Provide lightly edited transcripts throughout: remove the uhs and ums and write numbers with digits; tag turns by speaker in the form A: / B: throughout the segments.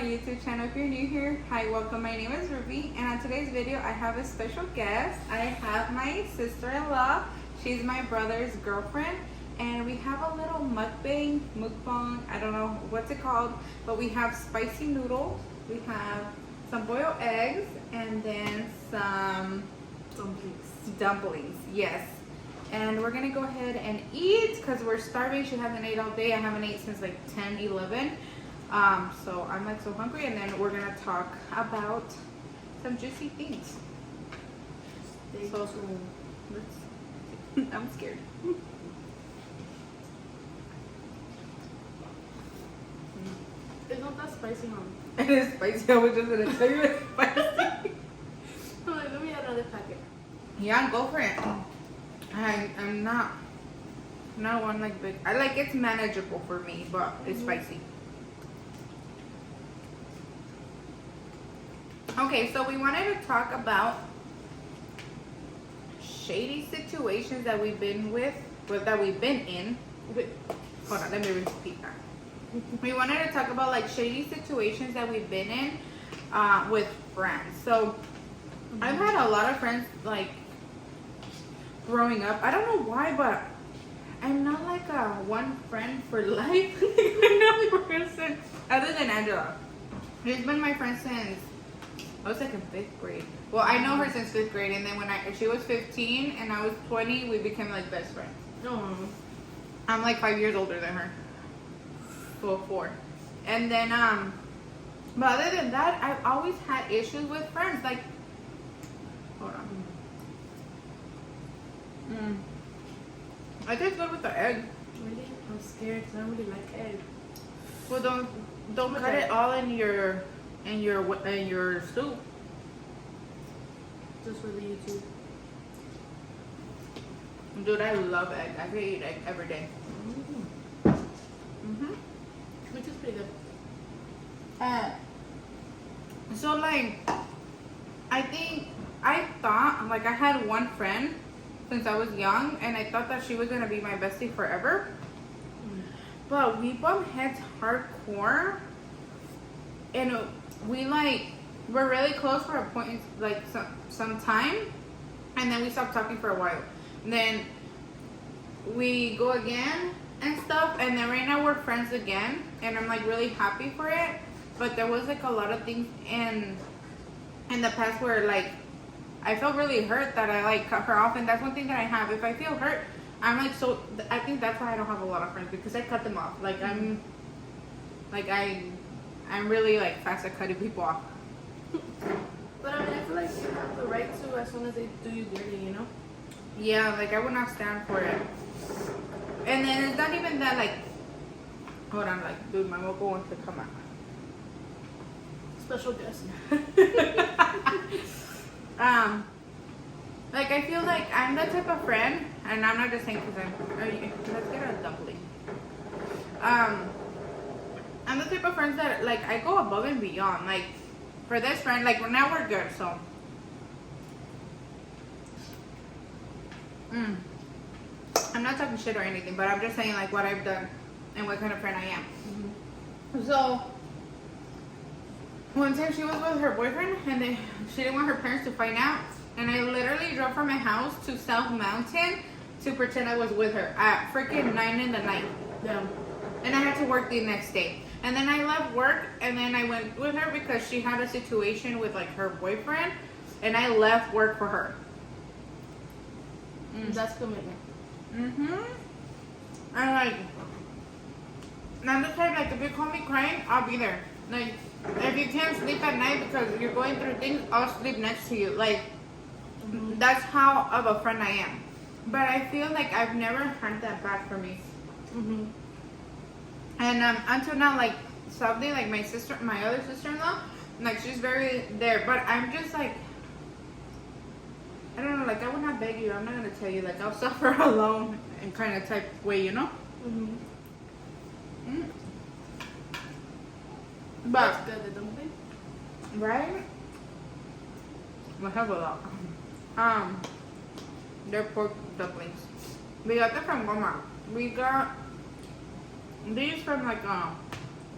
A: YouTube channel. If you're new here, hi, welcome. My name is Ruby, and on today's video I have a special guest. I have my sister-in-law. She's my brother's girlfriend, and we have a little mukbang, I don't know what's it called, but we have spicy noodles, we have some boiled eggs, and then some dumplings, yes. And we're gonna go ahead and eat because we're starving. She hasn't ate all day. I haven't ate since like 10, 11. So I'm like so hungry, and then we're gonna talk about some juicy things. So I'm scared.
B: It's not that spicy, Mom.
A: It is spicy. I was just gonna tell you it's spicy.
B: I'm like, let me add another packet.
A: Yeah, go for it. I'm not one like big. I like it's manageable for me, but it's spicy. Okay, so we wanted to talk about shady situations that we've been in. Hold on, let me repeat that. We wanted to talk about like shady situations that we've been in with friends. So I've had a lot of friends like growing up. I don't know why, but I'm not like a one friend for life. Another person other than Angela. She's been my friend since I was like in 5th grade. Well, I know her since 5th grade, and then when she was 15 and I was 20, we became like best friends.
B: Oh.
A: I'm like 5 years older than her. Well, 4. And then but other than that, I've always had issues with friends. Like, hold on. I taste good with the egg.
B: Really? I'm scared because I don't really like egg.
A: Well, don't cut it all in your soup.
B: Just for the YouTube.
A: Dude, I love egg. I could eat egg every day.
B: Which is pretty good.
A: So like, I thought like I had one friend since I was young, and I thought that she was gonna be my bestie forever. But we bump heads hardcore, and we're really close for a point, like some time, and then we stopped talking for a while. And then we go again and stuff, and then right now we're friends again, and I'm like really happy for it. But there was like a lot of things in the past where like I felt really hurt that I like cut her off, and that's one thing that I have. If I feel hurt, I'm like so. I think that's why I don't have a lot of friends, because I cut them off. Like I'm really like fast at cutting people off.
B: But I mean, I feel like you have the right to as soon as they do you dirty, you know?
A: Yeah, like I would not stand for it. And then it's not even that like. Hold on, like dude, my moco wants to come out.
B: Special guest.
A: Like I feel like I'm the type of friend, and I'm not just saying because let's get a dumpling. I'm the type of friends that like I go above and beyond. Like for this friend, like now we're good, so. I'm not talking shit or anything, but I'm just saying like what I've done and what kind of friend I am. So one time she was with her boyfriend, and she didn't want her parents to find out, and I literally drove from my house to South Mountain to pretend I was with her at freaking 9 in the night.
B: Yeah.
A: And I had to work the next day. And then I left work, and then I went with her because she had a situation with like her boyfriend, and I left work for her.
B: That's commitment.
A: And like, now this time, like if you call me crying, I'll be there. Like, if you can't sleep at night because you're going through things, I'll sleep next to you. Like, that's how of a friend I am. But I feel like I've never had that back for me. And until now, like sadly, like my other sister-in-law, like she's very there. But I'm just like, I don't know, like I would not beg you. I'm not gonna tell you. Like I'll suffer alone and kind of type way, you know. But
B: that's good, the dumpling.
A: Right? I have a lot. They're pork dumplings. We got them from Walmart. We got these from like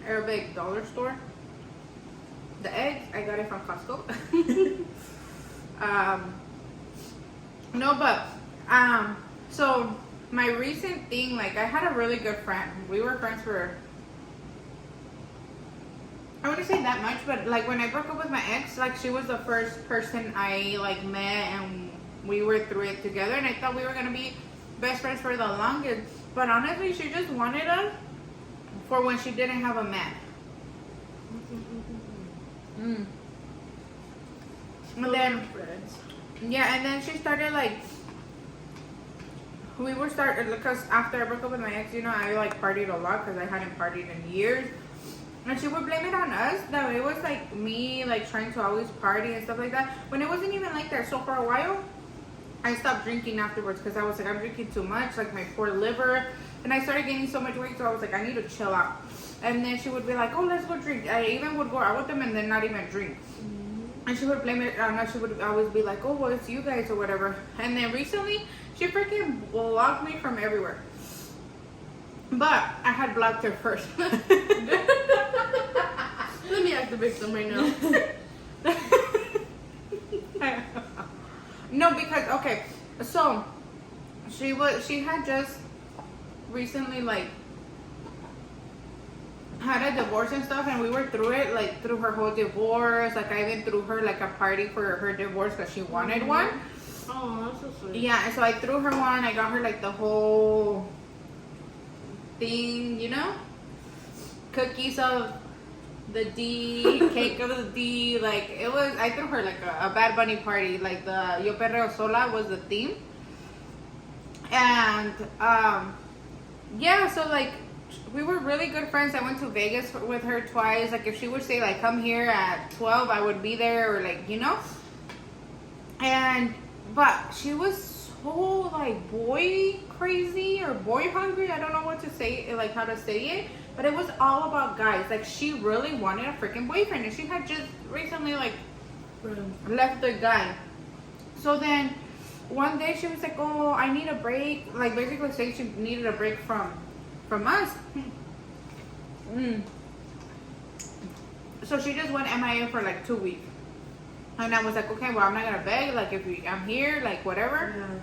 A: Arabic dollar store. the eggs, I got it from Costco. No, but so my recent thing, like I had a really good friend. We were friends for, I wouldn't say that much, but like when I broke up with my ex, like she was the first person I like met, and we were through it together, and I thought we were gonna be best friends for the longest. But honestly, she just wanted us for when she didn't have a man. Mm. And then, yeah, and then she started like, we were started, because after I broke up with my ex, you know, I like partied a lot because I hadn't partied in years. And she would blame it on us, that it was like me like trying to always party and stuff like that, when it wasn't even like that. So for a while, I stopped drinking afterwards because I was like, I'm drinking too much, like my poor liver. And I started gaining so much weight, so I was like, I need to chill out. And then she would be like, oh, let's go drink. I even would go out with them and then not even drink. And she would blame it on us. She would always be like, oh, well, it's you guys or whatever. And then recently, she freaking blocked me from everywhere. But I had blocked her first.
B: Let me act the victim right now.
A: No, because, okay, so she had just recently like had a divorce and stuff, and we were through it, like through her whole divorce. Like I even threw her like a party for her divorce because she wanted one.
B: Oh, that's so sweet.
A: Yeah, and so I threw her one. I got her like the whole thing, you know, cookies of the D, cake of the D. Like it was, I threw her like a Bad Bunny party. Like the Yo Perreo Sola was the theme. And yeah, so like we were really good friends. I went to Vegas with her twice. Like if she would say like come here at 12, I would be there, or like, you know. And but she was so like boy crazy or boy hungry. I don't know what to say, like how to say it, but it was all about guys. Like she really wanted a freaking boyfriend, and she had just recently like left the guy. So then one day she was like, oh, I need a break. Like basically saying she needed a break from us. So she just went MIA for like 2 weeks. And I was like, okay, well, I'm not gonna beg. Like I'm here, like whatever.
B: Yeah.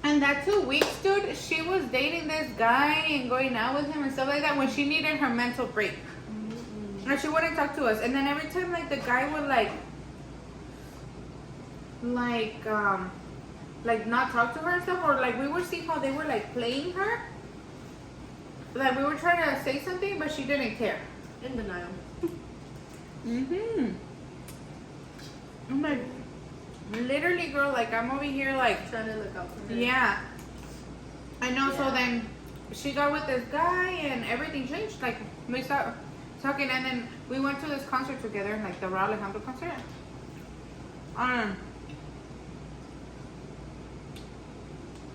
A: And that 2 weeks, dude, she was dating this guy and going out with him and stuff like that when she needed her mental break. And she wouldn't talk to us. And then every time like the guy would like not talk to her and stuff, or like we would see how they were like playing her. Like we were trying to say something, but she didn't care.
B: In denial.
A: I'm like, literally, girl, like I'm over here like
B: Trying to look out for her.
A: yeah. I know.
B: Yeah.
A: So then she got with this guy and everything changed. Like we started talking, and then we went to this concert together, like the Raul Alejandro concert.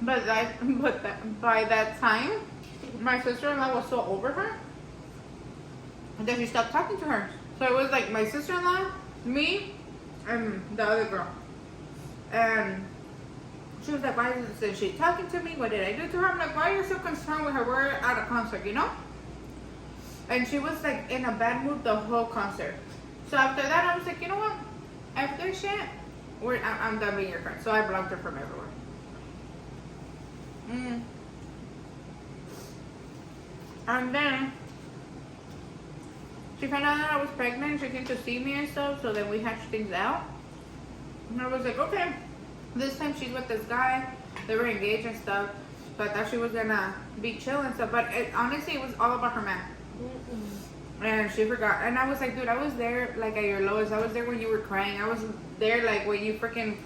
A: But by that time, my sister-in-law was so over her that she stopped talking to her. So it was like my sister-in-law, me, and the other girl. And she was like, why isn't she talking to me? What did I do to her? I'm like, why are you so concerned with her? We're at a concert, you know? And she was like in a bad mood the whole concert. So after that, I was like, you know what? After shit, I'm done being your friend. So I blocked her from everywhere. And then she found out that I was pregnant. She came to see me and stuff. So then we hatched things out. And I was like, okay. This time she's with this guy. They were engaged and stuff. So I thought she was gonna be chill and stuff. But honestly, it was all about her man. And she forgot. And I was like, dude, I was there like at your lowest. I was there when you were crying. I was there like when you freaking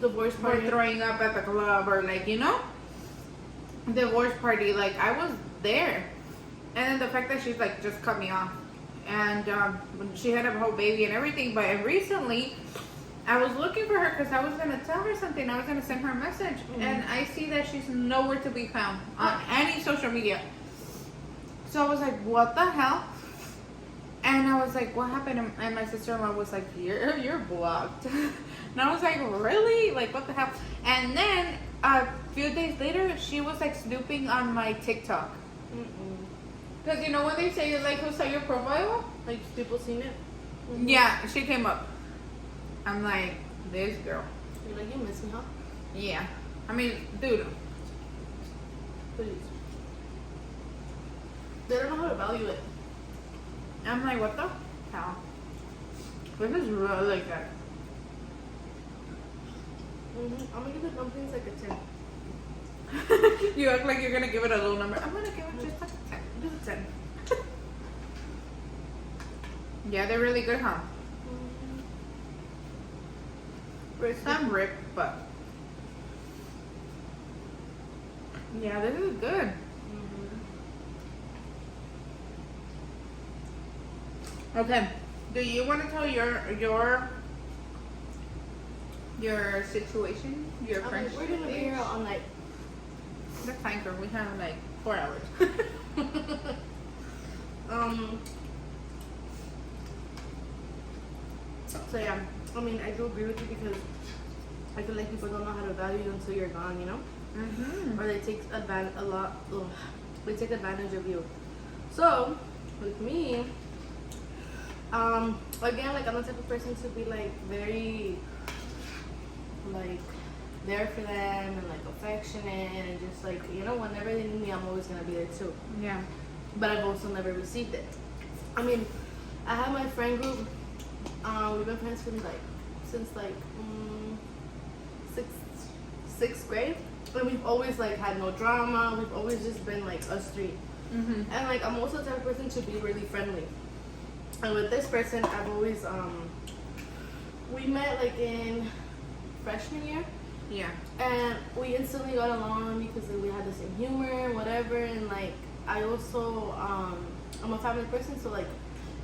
B: Divorce
A: were
B: party.
A: throwing up at the club, or like, you know, divorce party. Like I was there. And then the fact that she's like just cut me off. And she had a whole baby and everything. But recently I was looking for her because I was gonna tell her something. I was gonna send her a message, and I see that she's nowhere to be found on any social media. So I was like, what the hell? And I was like, what happened? And my sister-in-law was like, you're blocked. And I was like, really? Like, what the hell? And then a few days later, she was like snooping on my TikTok. Because you know when they say like, who saw your profile?
B: Like people seen it?
A: Yeah, she came up. I'm like, this girl.
B: You're like, you miss me, huh?
A: Yeah. I mean, dude.
B: Please. They don't know how to value it.
A: I'm like, what the hell? This is really good.
B: I'm gonna give the dumplings like a 10.
A: You act like you're gonna give it a low number. I'm gonna give it just like a 10. Just a 10. Yeah, they're really good, huh? Some rip, but yeah, this is good. Okay, do you want to tell your situation, your friendship?
B: We're gonna be here all night.
A: That's fine, girl. We have like 4 hours.
B: So yeah, I mean, I do agree with you because I feel like people don't know how to value you until you're gone, you know? Or they take advantage they take advantage of you. So with me, again, like I'm the type of person to be like very like there for them and like affectionate and just like, you know, whenever they need me, I'm always gonna be there too.
A: Yeah.
B: But I've also never received it. I mean, I have my friend group. We've been friends since sixth grade, and we've always like had no drama. We've always just been like us three. And like I'm also the type of person to be really friendly. And with this person, I've always we met like in freshman year.
A: Yeah.
B: And we instantly got along because we had the same humor, whatever. And like I also I'm a family person, so like,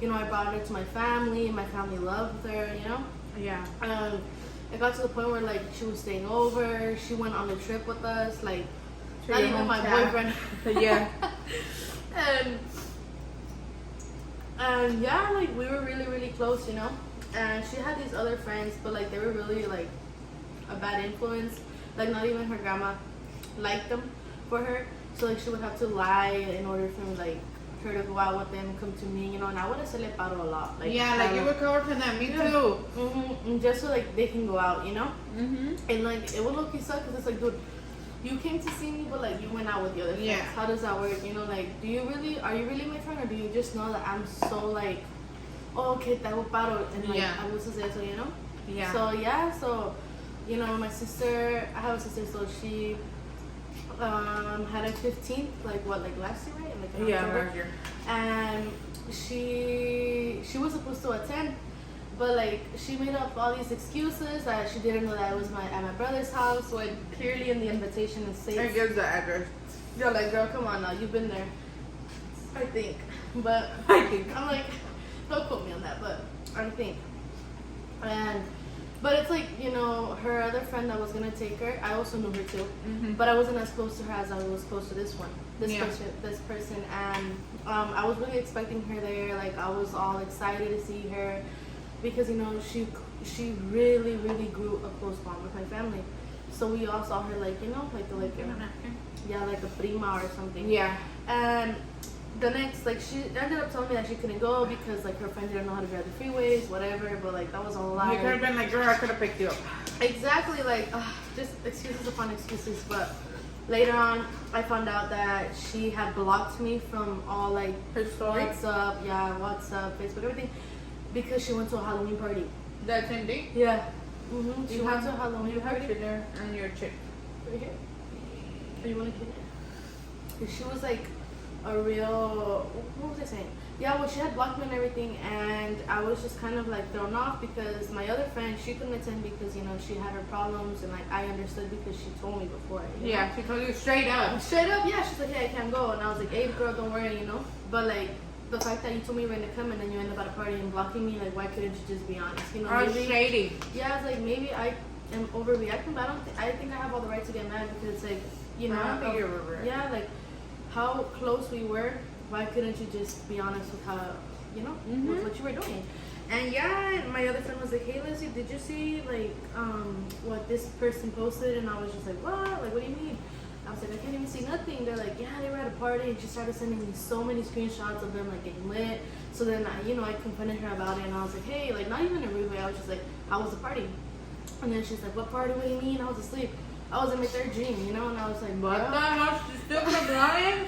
B: you know, I brought her to my family. My family loved her, you know.
A: Yeah.
B: It got to the point where like she was staying over. She went on a trip with us, like
A: To
B: not
A: your
B: even my
A: hometown.
B: boyfriend.
A: Yeah.
B: And yeah, like we were really really close, you know. And she had these other friends, but like they were really like a bad influence. Like not even her grandma liked them for her, so like she would have to lie in order for like her to go out with them, come to me, you know. And I would have said paro a lot, like
A: Yeah, like you would cover for them. Me too.
B: And just so like they can go out, you know. And like it would look you suck because it's like, dude, you came to see me, but like you went out with the other friends.
A: Yeah.
B: How does that work? You know, like are you really my friend, or do you just know that I'm so like, oh, okay, te hago paro, and like
A: Yeah.
B: I was to say so, you know.
A: Yeah.
B: So yeah, so you know, my sister, I have a sister, so she had a 15th, like last year, right? Like in October.
A: Last year.
B: And she was supposed to attend, but like she made up all these excuses that she didn't know that I was at my brother's house, when clearly in the invitation it
A: I
B: says.
A: gives the address.
B: You're like, girl, come on now, you've been there. I think, but
A: I think.
B: I'm like, don't quote me on that, but I think. But it's like, you know, her other friend that was gonna take her, I also knew her too, but I wasn't as close to her as I was close to this one, this person, and I was really expecting her there. Like I was all excited to see her because, you know, she really really grew a close bond with my family. So we all saw her like, you know, like a prima or something.
A: Yeah.
B: And the next, like, she ended up telling me that she couldn't go because like her friend didn't know how to drive the freeways, whatever. But like that was a lie.
A: You could have been like, girl, I could have picked you up.
B: Exactly, like just excuses upon excuses. But later on, I found out that she had blocked me from all like
A: Her story.
B: WhatsApp, Facebook, everything, because she went to a Halloween party.
A: That same day?
B: Yeah. She
A: You
B: went
A: have
B: to a Halloween
A: You have
B: party.
A: dinner and your chick.
B: Right here. Oh, you want to keep it? She was like a real. What was I saying? Yeah, well, she had blocked me and everything, and I was just kind of like thrown off because my other friend, she couldn't attend because, you know, she had her problems, and like I understood because she told me before. You know?
A: She told you straight up.
B: Straight up, yeah. She's like, hey, I can't go, and I was like, hey, girl, don't worry, you know. But like the fact that you told me when to come and then you end up at a party and blocking me, like, why couldn't you just be honest? You know, maybe,
A: shady.
B: Yeah, I was like, maybe I am overreacting, but I think I have all the right to get mad because it's like, you know,
A: I don't think you're overreacting.
B: yeah, like how close we were. Why couldn't you just be honest with how, you know, with what you were doing? And yeah, my other friend was like, hey, Lizzie, did you see like what this person posted? And I was just like, what? Like, what do you mean? I was like, I can't even see nothing. They're like, yeah, they were at a party, and she started sending me so many screenshots of them like getting lit. So then I confronted her about it, and I was like, hey, like not even in a rude way. I was just like, how was the party? And then she's like, what party? What do you mean? I was asleep. I was in my third dream, and I was like,
A: what the hell? She's still lying?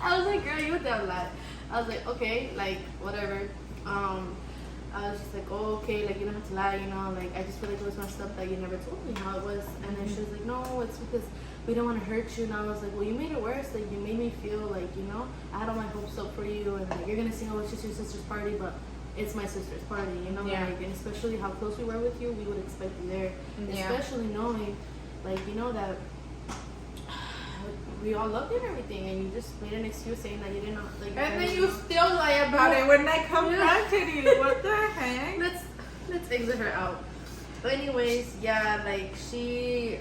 B: I was like, girl, you a damn lie. I was like, okay, like whatever. I was just like, oh, okay, like you don't have to lie, like I just feel like it was messed up that you never told me how it was. And then she was like, no, it's because we don't want to hurt you. And I was like, well, you made it worse. Like you made me feel like, I had all my hopes up for you, and like you're gonna sing, oh, it's just your sister's party, but it's my sister's party,
A: Yeah.
B: like, and especially how close we were with you, we would expect you there,
A: Yeah.
B: especially knowing, like, that we all loved you and everything, and you just made an excuse saying that you didn't know, like.
A: And then you still lie about it when I confronted you. What the heck?
B: Let's exit her out. But anyways, yeah, like she,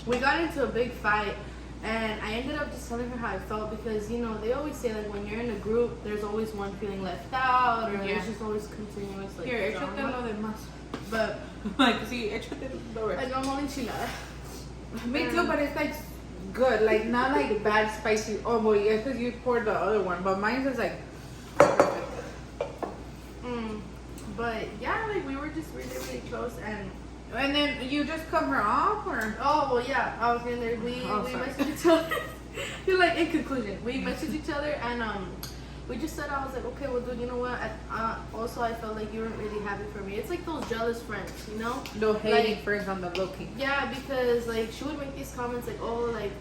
B: we got into a big fight, and I ended up just telling her how I felt because they always say like when you're in a group, there's always one feeling left out, or there's just always continuous like.
A: Here, échate lo demás.
B: But
A: like, sí, échate lo
B: I don't want enchilada.
A: Me too, but it's like good, like not like bad spicy. Oh boy, yeah, because you poured the other one, but mine's is like perfect.
B: But yeah, like we were just really, really close, and
A: then you just cut her off, or
B: oh well, yeah, I was in there. We messaged each other. You're like, in conclusion, we messaged each other, and we just said, I was like, okay, well, dude, you know what? Also, I felt like you weren't really happy for me. It's like those jealous friends,
A: no hating
B: like,
A: friends on the low key.
B: Yeah, because like she would make these comments like, oh, like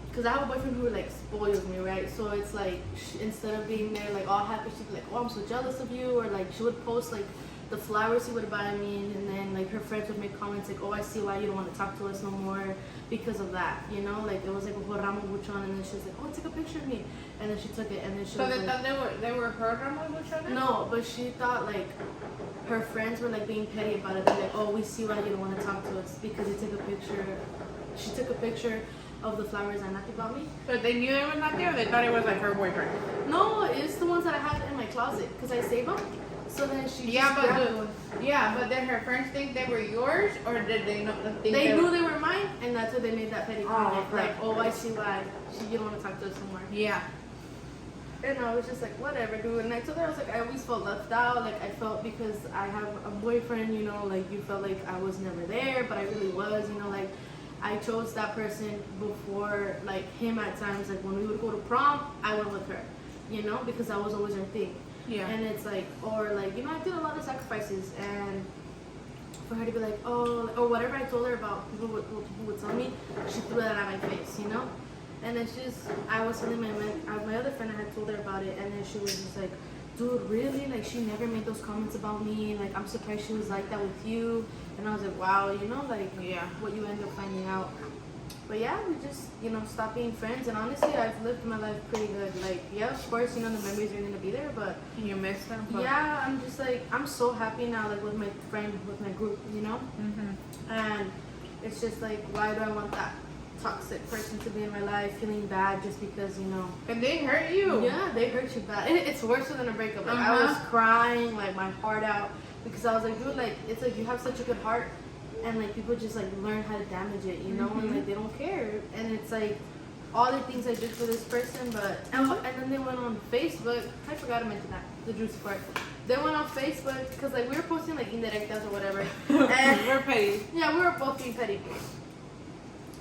B: because I have a boyfriend who like spoils me, right? So it's like instead of being there like all happy, she'd be like, oh, I'm so jealous of you, or like she would post like the flowers he would buy me, and then like her friends would make comments like, oh, I see why you don't want to talk to us no more because of that, like it was like a ramo buchon, and then she was like, oh, take a picture of me, and then she took it, and then she
A: so
B: was
A: they
B: like,
A: thought they were her ramo buchon?
B: no, but she thought like her friends were like being petty about it. They're like, oh, we see why you don't want to talk to us because you took a picture. She took a picture of the flowers that Nati bought me.
A: But they knew it was not there, or they thought it was like her boyfriend?
B: No, it's the ones that I had in my closet because I saved them. So then she
A: but did her friends think they were yours, or did they not think
B: they knew they were mine, and that's why they made that petty comment.
A: Okay.
B: Like, oh, I see why you don't want to talk to us anymore.
A: Yeah.
B: And I was just like, whatever, dude. And I told her, I was like, I always felt left out. Like, I felt because I have a boyfriend, like you felt like I was never there, but I really was, like I chose that person before, like him at times. Like when we would go to prom, I went with her, because that was always her thing.
A: Yeah.
B: And it's like, or like, I did a lot of sacrifices, and for her to be like, oh, or whatever I told her about people would tell me, she threw that at my face, And then I was telling my other friend, I had told her about it, and then she was just like, dude, really? Like, she never made those comments about me. Like, I'm surprised she was like that with you. And I was like, wow, like,
A: yeah,
B: what you end up finding out. But yeah, we just, stopped being friends. And honestly, I've lived my life pretty good. Like, yeah, of course, the memories are going to be there, but
A: you miss them. But
B: yeah, I'm just like, I'm so happy now, like, with my friend, with my group, And it's just like, why do I want that toxic person to be in my life, feeling bad just because,
A: And they hurt you.
B: Yeah, they hurt you bad. It's worse than a breakup. Like, I was crying, like, my heart out, because I was like, dude, like, it's like you have such a good heart, and like people just like learn how to damage it, and like they don't care. And it's like all the things I did for this person, but and then they went on Facebook. I forgot to mention that, the juicy part. They went on Facebook because like we were posting like indirectas or whatever, and
A: we're petty.
B: Yeah, we were both being petty.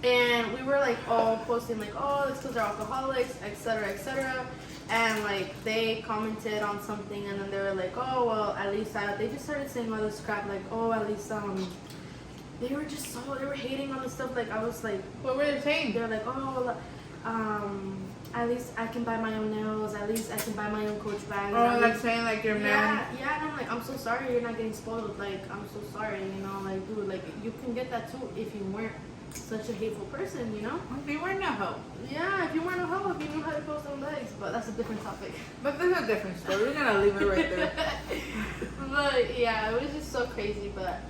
B: And we were like all posting like, oh, it's because they're alcoholics, etc., etc. And like they commented on something, and then they were like, oh, well, at least they just started saying all this crap like, oh, at least they were hating on the stuff. Like I was like,
A: what were they saying?
B: They're like, oh, at least I can buy my own nails. At least I can buy my own Coach bags.
A: Oh, like saying like you're married.
B: Yeah, and I'm like, I'm so sorry you're not getting spoiled. Like I'm so sorry, like dude, like you can get that too if you weren't such a hateful person,
A: If you weren't a hoe.
B: Yeah, if you weren't a hoe, if you knew how to post on legs, but that's a different topic.
A: But that's a different story. We're gonna leave it right there.
B: But yeah, it was just so crazy. But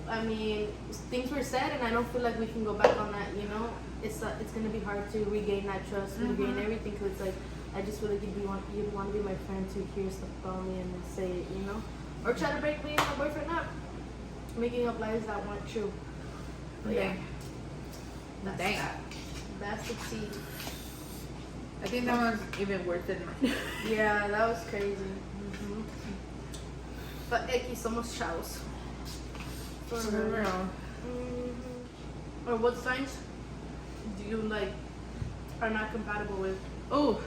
B: I mean, things were said, and I don't feel like we can go back on that. It's gonna be hard to regain that trust, regain everything. Cause it's like I just feel like you'd want to be my friend to hear stuff about me and then say it, or try to break me and my boyfriend up, making up lies that weren't true. But yeah. That's
A: Dang.
B: that. That's the tea.
A: I think that one's even worse than mine.
B: Yeah, that was crazy. But X somos chavos. For real. Or what signs do you like are not compatible with?
A: Oh.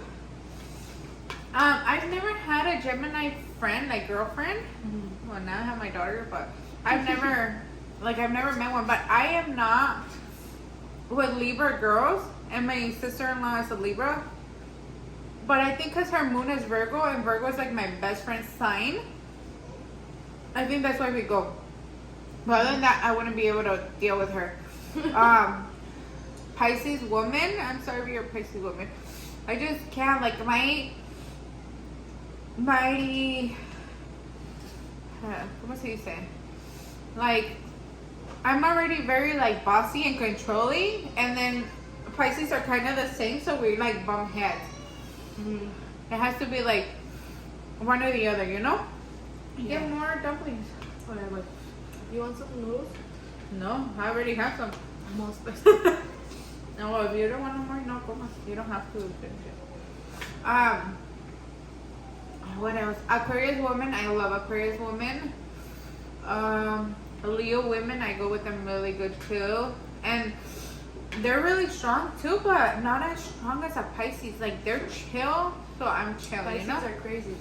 A: I've never had a Gemini friend, like girlfriend. Well, now I have my daughter, but I've never, I've never met one. But I am not with Libra girls, and my sister-in-law is a Libra. But I think because her moon is Virgo, and Virgo is like my best friend's sign, I think that's why we go. But other than that, I wouldn't be able to deal with her. Pisces woman, I'm sorry if you're a Pisces woman. I just can't, like, my ¿cómo se dice? Like, I'm already very, like, bossy and controlling, and then Pisces are kind of the same, so we, like, bump heads. It has to be, like, one or the other, you know?
B: Yeah.
A: Get more dumplings.
B: Whatever. You want some noodles?
A: No, I already have some.
B: Most
A: No, if you don't want no more, no, come on. You don't have to finish it. What else? Aquarius woman, I love Aquarius women. Leo women, I go with them really good too. And they're really strong too, but not as strong as a Pisces. Like, they're chill, so I'm chill,
B: Pisces
A: you know?
B: are crazy.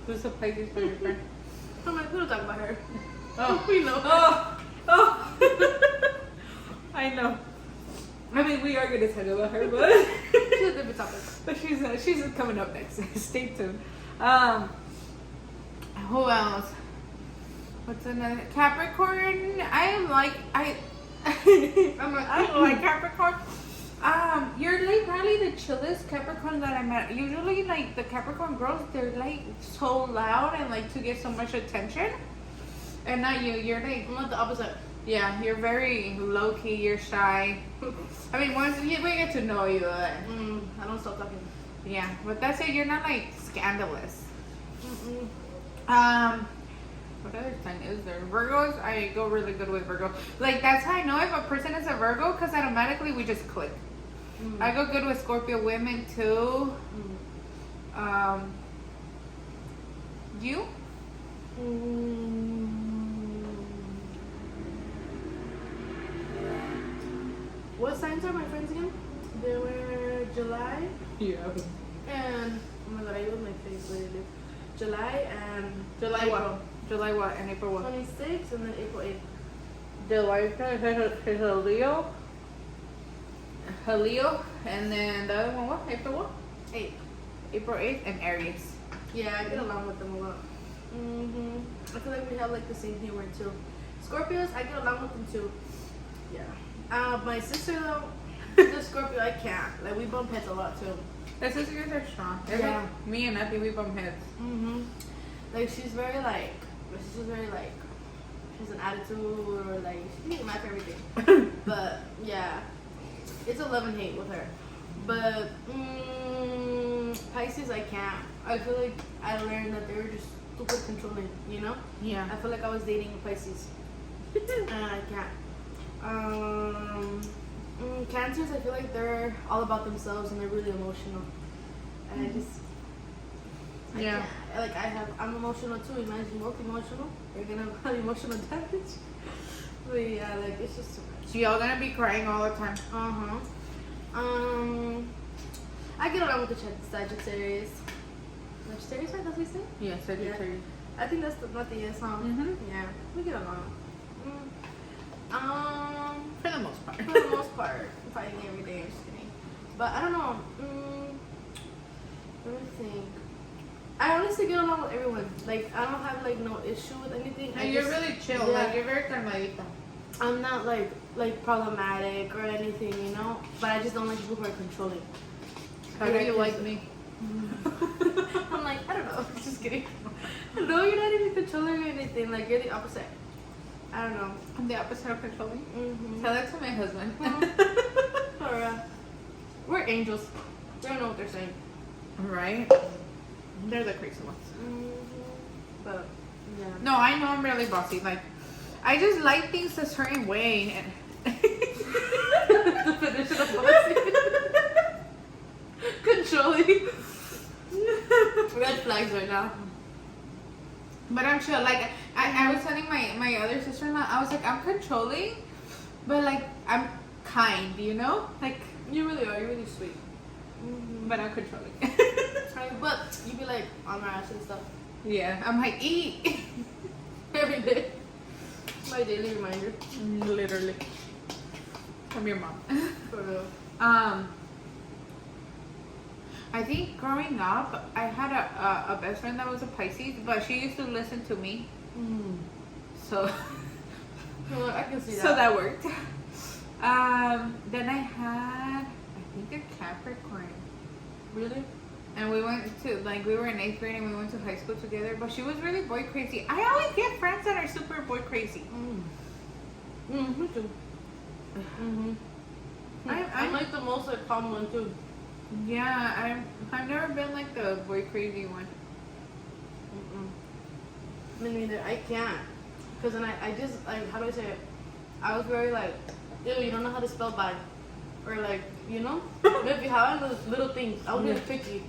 A: Who's a Pisces for your friend?
B: I'm like, we don't talk about her.
A: Oh,
B: We know.
A: Oh. I know. I mean, we are going to talk about her, but
B: She's a different topic.
A: but she's coming up next. Stay tuned. Who else? What's another Capricorn? I'm like I don't like Capricorn. You're like probably the chillest Capricorn that I met. Usually, like the Capricorn girls, they're like so loud and like to get so much attention. And not you. You're like,
B: I'm like the opposite.
A: yeah, you're very low key. You're shy. I mean, once we get to know you,
B: I don't stop talking.
A: yeah. But that's it. You're not like scandalous. What other sign is there? Virgos, I go really good with Virgo. Like, that's how I know if a person is a Virgo, because automatically we just click. I go good with Scorpio women too. You?
B: What signs are my friends again? They were July
A: Yeah.
B: and oh my god, I use my face literally. July and
A: July
B: April.
A: what? July what? And April what?
B: 26th and then April 8th.
A: July is a Leo. A Leo. And then the other one what? April what?
B: 8th.
A: April 8th and Aries.
B: Yeah, I get along with them a lot. I feel like we have like the same humor too. Scorpios, I get along with them too. Yeah. My sister though, the Scorpio, I can't. Like we bump heads a lot too.
A: The sisters are strong. It's
B: Yeah.
A: like me and Natty, we bump heads.
B: Like she's very like, my sister's very like, she has an attitude or like she can get mad for everything. But yeah, it's a love and hate with her. But Pisces, I can't. I feel like I learned that they were just super controlling, you know?
A: Yeah.
B: I feel like I was dating a Pisces. And I can't. Cancers, I feel like they're all about themselves and they're really emotional. And I just, I
A: Yeah.
B: can't. Like I'm emotional too. Imagine you're both emotional. You're gonna have emotional damage. But yeah, like it's just too much.
A: So y'all gonna be crying all the time.
B: I get along with the Sagittarius. Sagittarius, right? That's what you say?
A: Yeah, Sagittarius.
B: I think that's not the yes, huh? Yeah, we get along.
A: For the most part.
B: For the most part, fighting every day. I'm just kidding. But I don't know. Let me think. I honestly get along with everyone. Like I don't have like no issue with anything.
A: And you're really chill.
B: Yeah.
A: Like you're very calmadita.
B: I'm not like problematic or anything, you know. But I just don't like people who are controlling.
A: How do you like me?
B: I'm like, I don't know. Just kidding. No, you're not even controlling or anything. Like you're the opposite. I don't know.
A: I'm the opposite of controlling. Tell that to my husband.
B: We're angels. They don't know what they're saying.
A: Right? They're the crazy ones.
B: But yeah.
A: No, I know I'm really bossy. Like, I just like things a certain way. And
B: the pussy. Controlling. Red flags right now.
A: But I'm chill. Like I was telling my other sister-in-law, I was like, I'm controlling, but like I'm kind, you know? Like
B: You really are. You're really sweet.
A: but I'm controlling.
B: But you be like on my ass and stuff
A: Yeah, I'm like eat.
B: every day. My daily reminder.
A: Literally. From your mom.
B: For real.
A: I think growing up, I had a best friend that was a Pisces, but she used to listen to me. So,
B: Well, I can see that.
A: so that worked. Then I had, I think a Capricorn.
B: Really?
A: And we went to, like, we were in 8th grade and we went to high school together, but she was really boy crazy. I always get friends that are super boy crazy.
B: Me too. I'm like the most like calm one too.
A: Yeah, I've never been like the boy crazy one.
B: Me neither. I can't. Cause then I just like, how do I say it? I was very like, ew, you don't know how to spell bye, or like, you know, maybe how those little things. I was really picky.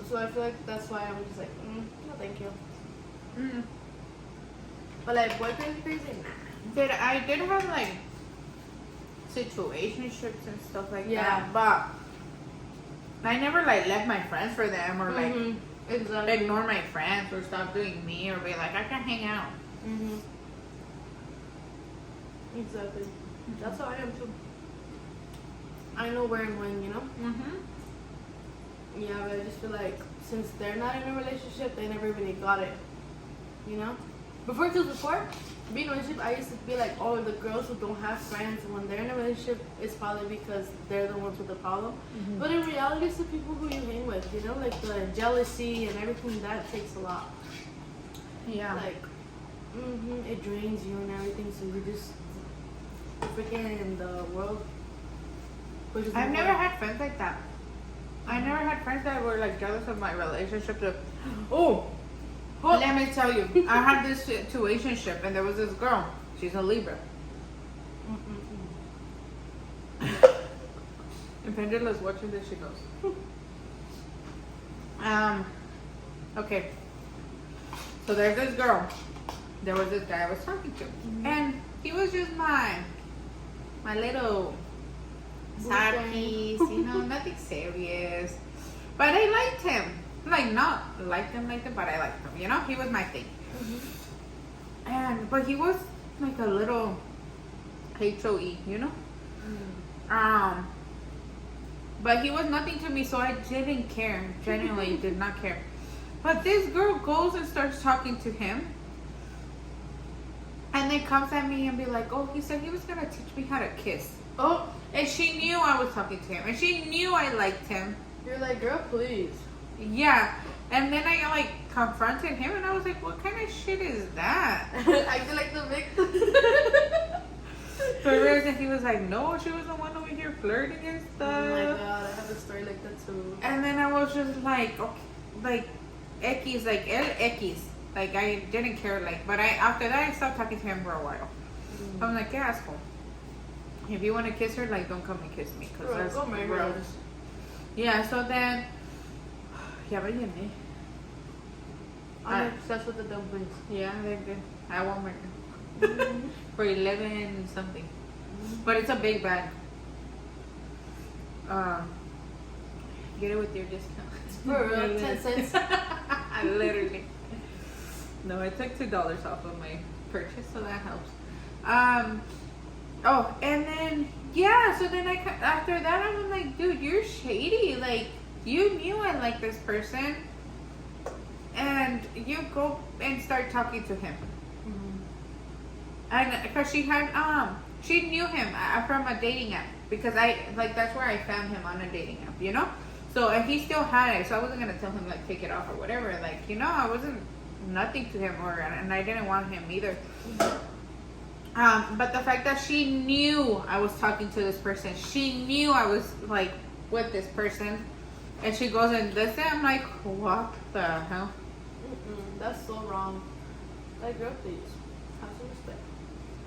B: So I feel like that's why I'm just like, no, thank you. But like boy crazy, nah.
A: I did have like situationships and stuff like
B: Yeah.
A: that, but I never like left my friends for them or like
B: Exactly.
A: ignore my friends or stop doing me or be like I can't hang out.
B: Exactly. That's how I am too. I know where and when, you know. Yeah, but I just feel like since they're not in a relationship, they never really got it. You know? Before being in a relationship, I used to be like, oh, the girls who don't have friends, when they're in a relationship, it's probably because they're the ones with the problem. But in reality, it's the people who you hang with, you know? Like the jealousy and everything, that takes a lot.
A: Yeah.
B: Like, it drains you and everything, so you just freaking in the world.
A: I've never had friends like that. I never had friends that were like jealous of my relationship. Let me tell you, I had this situationship, and there was this girl. She's a Libra. If Angela's watching this, she knows. Okay. So there's this girl. There was this guy I was talking to, and he was just my little side piece, you know, nothing serious. But I liked him. Like, not liked him, but I liked him, you know? He was my thing. But he was like a little HOE, you know? But he was nothing to me, so I didn't care. Genuinely did not care. But this girl goes and starts talking to him. And then comes at me and be like, oh, he said he was going to teach me how to kiss.
B: Oh,
A: And she knew I was talking to him. And she knew I liked him.
B: you're like, girl, please.
A: Yeah. And then I like confronted him and I was like, what kind of shit is that?
B: I feel like the victim.
A: For real, and he was like, no, she was the one over here flirting and stuff.
B: Oh my god, I have a story like that too.
A: And then I was just like, okay, like, X, like, el X. Like, I didn't care, like, but after that, I stopped talking to him for a while. I'm like, yeah, asshole. If you want to kiss her, like, don't come and kiss me, because that's
B: go marry her.
A: gross. Yeah, so then, yeah, but you know.
B: I'm obsessed with the dumplings.
A: Yeah, they're good. I want my for 11 something, but it's a big bag. Get it with your discount.
B: For real, 10 cents.
A: I literally. No, I took $2 off of my purchase, so that helps. Oh, and then yeah, so then after that I was like, dude, you're shady. Like, you knew I liked this person, and you go and start talking to him. And because she knew him from a dating app, because that's where I found him, on a dating app, you know. So and he still had it, so I wasn't gonna tell him like take it off or whatever. Like, you know, I wasn't nothing to him, and I didn't want him either. But the fact that she knew I was talking to this person, she knew I was like with this person, and she goes and does it. I'm like, what the hell?
B: That's so wrong. Like, girl, please have some respect.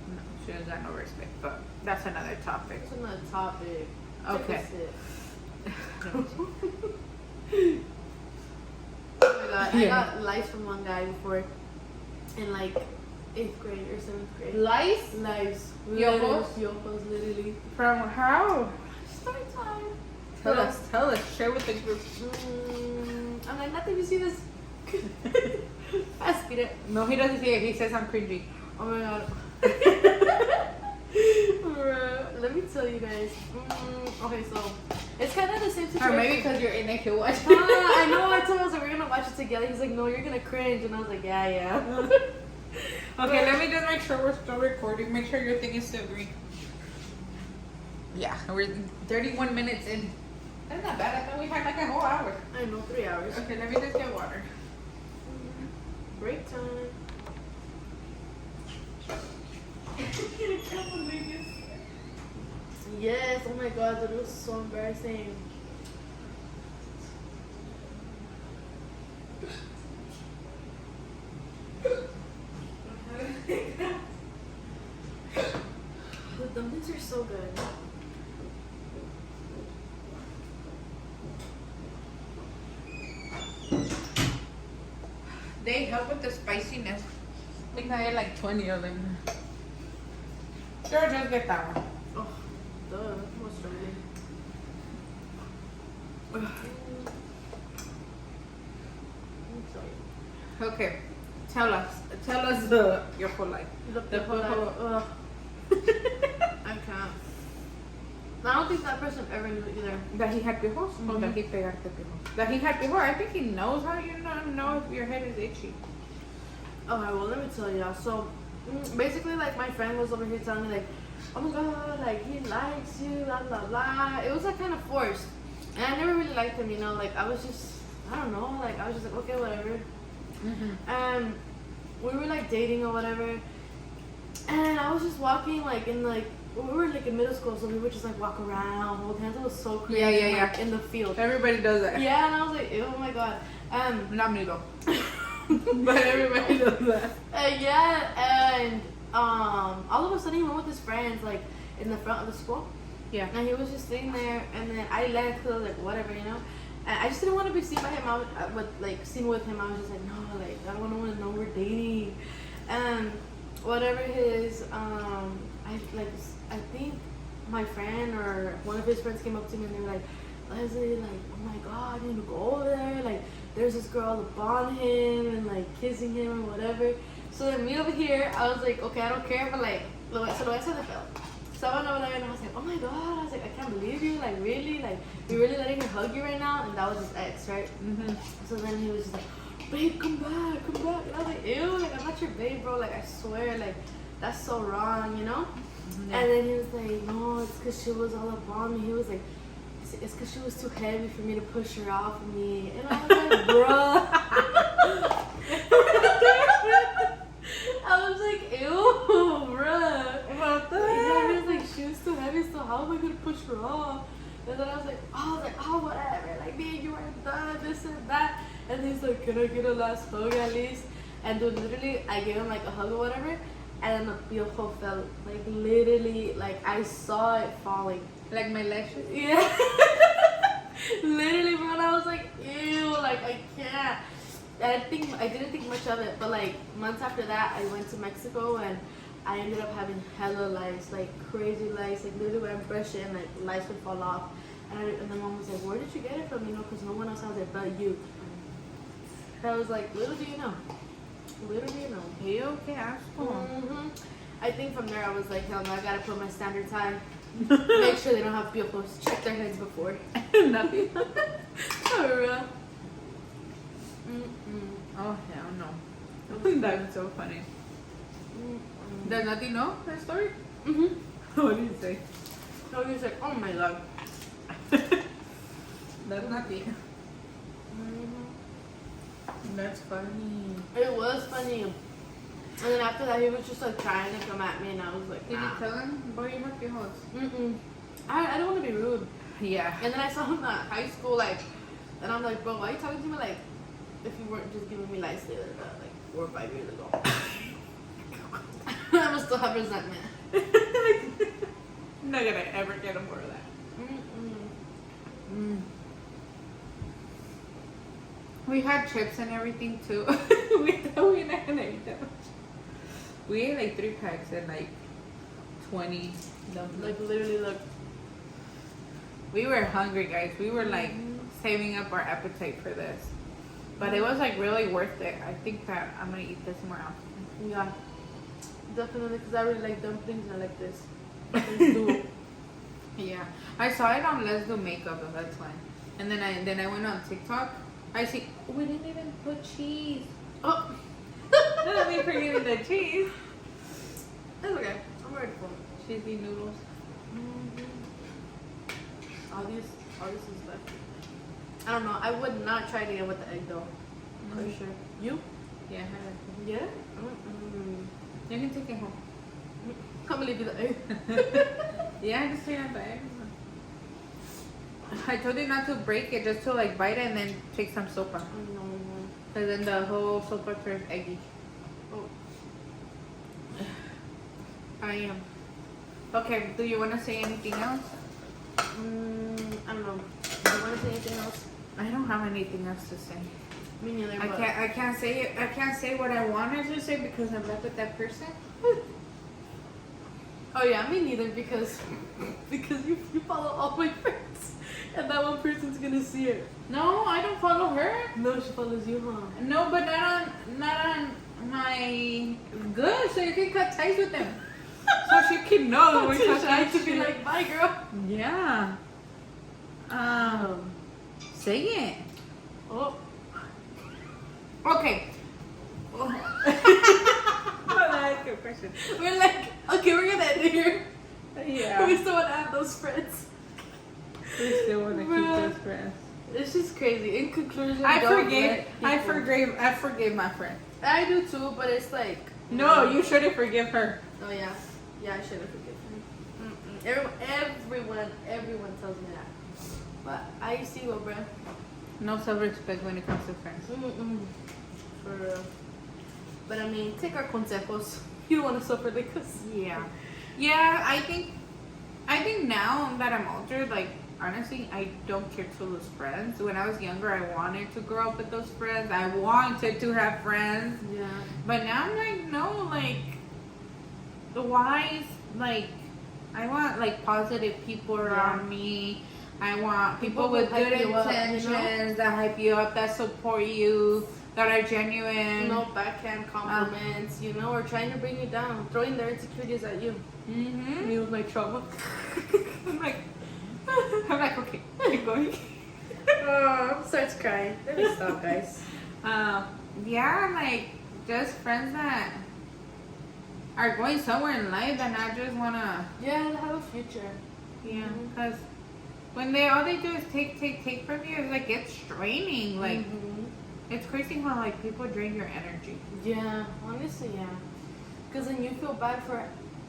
A: No, She doesn't got no respect, but that's another topic.
B: That's another topic.
A: Okay.
B: Oh my god, I got lice from one guy before in like 8th grade or 7th grade.
A: Lice?
B: Lice.
A: Yopos?
B: Yopos, literally.
A: From how?
B: Story time.
A: Tell us. Share with the group.
B: I'm like, not that you see this. I speed it.
A: No, he doesn't see it. He says I'm cringy.
B: Oh my god. Let me tell you guys. Okay, so it's kind of the same situation.
A: Or maybe because you're in it, you watch.
B: I know. I told him we're gonna watch it together. He's like, no, you're gonna cringe, and I was like, yeah.
A: Okay, let me just make sure we're still recording. Make sure your thing is still green. Yeah, we're 31 minutes in. That's not bad. I thought we had like a whole hour.
B: I know, 3 hours.
A: Okay, let me just get water.
B: Break time. Yes, oh my god, that was so embarrassing. The dumplings are so good.
A: They help with the spiciness. I think I had like 20 of them. Girl, just get that one.
B: Oh, duh, what's struggling? I'm sorry.
A: Okay, tell us your whole life.
B: The whole life. I can't. I don't think that person ever knew either.
A: That he had piojos? Or that he pegarte piojos? That he had piojos? I think he knows how you know if your head is itchy.
B: Okay, well, let me tell you. So, basically, like, my friend was over here telling me, like, oh my god, like, he likes you, blah, blah, blah. It was, like, kind of forced. And I never really liked him, you know? Like, I was just, I don't know. Like, I was just like, okay, whatever. And we were, like, dating or whatever. And I was just walking, like, in, like, we were like in middle school, so we would just like walk around, hold hands. It was so crazy.
A: Yeah.
B: Like, in the field.
A: Everybody does that.
B: Yeah, and I was like, oh my god.
A: Not me though. But everybody does that.
B: Yeah, and all of a sudden he went with his friends like in the front of the school.
A: Yeah.
B: And he was just sitting there, and then I left because I was like, whatever, you know. And I just didn't want to be seen by him. Seen with him. I was just like, no, like I don't want to know we're dating. And whatever his I think my friend or one of his friends came up to me and they were like, Leslie, like, oh my god, you need to go over there. Like, there's this girl upon him and like kissing him or whatever. So then me over here, I was like, okay, I don't care, but like, so lo voy a hacer de pedo. So I went over there and I was like, oh my god, I was like, I can't believe you, like, really? Like, you're really letting her hug you right now? And that was his ex, right? So then he was just like, babe, come back. And I was like, ew, like, I'm not your babe, bro. Like, I swear, like, that's so wrong, you know? And then he was like, no, it's because she was all up on me. He was like, it's because she was too heavy for me to push her off of me. And I was like, bruh. I was like, ew, bruh.
A: What the
B: Yeah, he was like, she was too heavy, so how am I going to push her off? And then I was like, oh, whatever. Like, man, you are done, this and that. And he's like, can I get a last hug at least? And dude, literally, I gave him like a hug or whatever. And then the piojo fell, like, literally, like, I saw it falling.
A: Like my lashes?
B: Yeah. Literally, bro, and I was like, ew, like, I can't. And I didn't think much of it, but, like, months after that, I went to Mexico, and I ended up having hella lice, like, crazy lice. Like, literally, when I brush it, and, like, lice would fall off. And the mom was like, where did you get it from? You know, because no one else has it but you. And I was like, little do you know. Little do you know.
A: Hey, okay, asshole.
B: I think from there I was like, hell no, I gotta put my standard time. Make sure they don't have piojos. Check their heads before.
A: Nothing.
B: For real.
A: Oh, hell no. That's so funny. Does nothing know that story? What do you say?
B: So he's like, oh my god.
A: That's nothing. That's funny.
B: It was funny. And then after that, he was just like trying to come at me, and I was like,
A: Did
B: nah.
A: you tell him? Boy, you have piojos.
B: I don't want to be rude.
A: Yeah.
B: And then I saw him at high school, like, and I'm like, bro, why are you talking to me like if you weren't just giving me lice the other like 4 or 5 years ago? I was still have resentment.
A: not gonna ever get more of that. We had chips and everything too. We thought we were not gonna eat that much. We ate like 3 packs and like 20 dumplings.
B: Like literally, look.
A: We were hungry, guys. We were like saving up our appetite for this. But it was like really worth it. I think that I'm gonna eat this more often.
B: Yeah, definitely, because I really like dumplings and I like this. Let's do.
A: Yeah, I saw it on Let's Do Makeup, and that's why. And then I went on TikTok. I see we didn't even put cheese.
B: Oh,
A: Let me forget the cheese.
B: that's okay. I'm ready for it.
A: Cheesy noodles.
B: All this is left. I don't know. I would not try it again with the egg though. For sure. You?
A: Yeah, I had it.
B: Yeah.
A: You can take it home.
B: I'm gonna leave you the egg.
A: Yeah, just take out the egg. I told you not to break it, just to like bite it and then take some sopa.
B: No.
A: Because then the whole sopa turns eggy.
B: Oh.
A: I am. Okay, do you want to say anything else?
B: I don't know. Do you want to say anything else?
A: I don't have anything else to say.
B: Me neither.
A: I can't say it. I can't say what I wanted to say because I'm not with that person.
B: Oh yeah, me neither because you follow all my friends and that one person's gonna see it.
A: No, I don't follow her.
B: No, she follows you, huh?
A: No, but not on my good. So you can cut ties with them. So she can know when
B: Too shy
A: talking
B: to be
A: shit.
B: like, bye, girl.
A: Yeah. Say it.
B: Oh.
A: Okay. That's your question.
B: We're like, okay, we're gonna end it here.
A: Yeah.
B: We still want to have those friends.
A: We still want to keep those friends.
B: It's just crazy. In conclusion,
A: I
B: don't
A: forgave
B: let people-
A: I forgave my friend.
B: I do too, but it's like.
A: No, you shouldn't forgive her.
B: Oh yeah, I should have forgiven her. Everyone tells me that. But I see what, bro.
A: No self-respect when it comes to friends.
B: For real. But I mean, take our consejos. You don't want to suffer like us.
A: Yeah. Yeah, I think now that I'm older, like honestly, I don't care to lose friends. When I was younger, I wanted to grow up with those friends. I wanted to have friends.
B: Yeah.
A: But now I'm like, no, like the wise, like I want like positive people around me. I want people with
B: who hype
A: good
B: you up,
A: intentions that hype you up, that support you, that are genuine.
B: No backhand compliments, or trying to bring you down, throwing their insecurities at you.
A: Mm-hmm.
B: Me with my trauma.
A: I'm like, okay, keep going.
B: Starts crying. Let me stop, guys.
A: Yeah, like just friends that are going somewhere in life and I just wanna.
B: Yeah, they have a future.
A: Yeah, because when all they do is take from you, it's like it's draining. Like it's crazy how like people drain your energy.
B: Yeah, honestly, yeah. Because then you feel bad for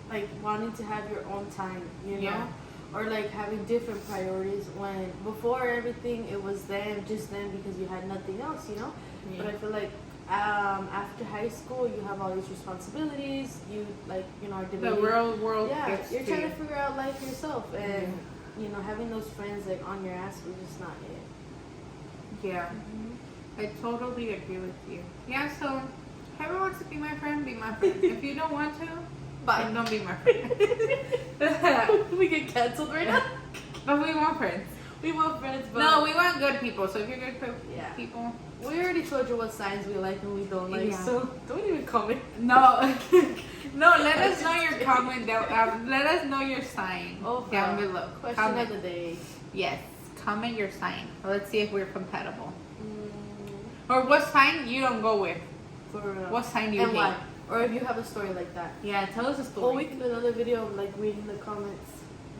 B: like wanting to have your own time,
A: Yeah.
B: or like having different priorities when before everything it was just them because you had nothing else,
A: Yeah.
B: But I feel like after high school you have all these responsibilities. You are
A: The
B: debating.
A: world.
B: Yeah,
A: gets
B: you're
A: to
B: trying
A: you.
B: to figure out life yourself, and having those friends like on your ass was just not it.
A: Yeah. I totally agree with you. Yeah, so whoever wants to be my friend, be my friend. If you don't want to,
B: Bye.
A: don't be my friend.
B: We get canceled right now.
A: But we want friends.
B: We want friends, but
A: No, we want good people. So if you're good people,
B: we already told you what signs we like and we don't like,
A: Yeah.
B: so don't even comment.
A: no, let us know your comment down. Let us know your sign down below.
B: Question
A: Comment.
B: of the day.
A: Yes, comment your sign. Let's see if we're compatible. Or what sign you don't go with.
B: For
A: What sign you
B: and
A: hate.
B: why? Or if you have a story like that.
A: Yeah, tell us a
B: Or
A: story.
B: we can do another video of like reading the comments.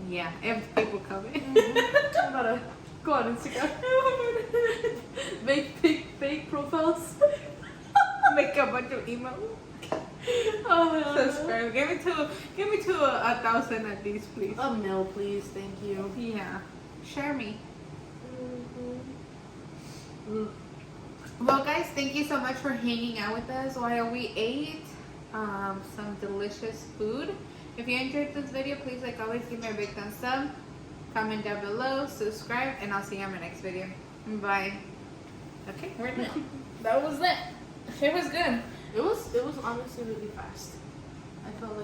A: Yeah, if people comment.
B: I'm gonna go on Instagram. Make fake profiles.
A: Make a bunch of emails.
B: Oh,
A: Subscribe. Give me to 1,000 at least, please.
B: a mail, please. Thank you.
A: Yeah. Share me. Well, guys, thank you so much for hanging out with us while we ate some delicious food. If you enjoyed this video, please, like always, give me a big thumbs up. Comment down below, subscribe, and I'll see you on my next video. Bye. Okay, we're done. That was it. It was good.
B: It was honestly really fast. I felt like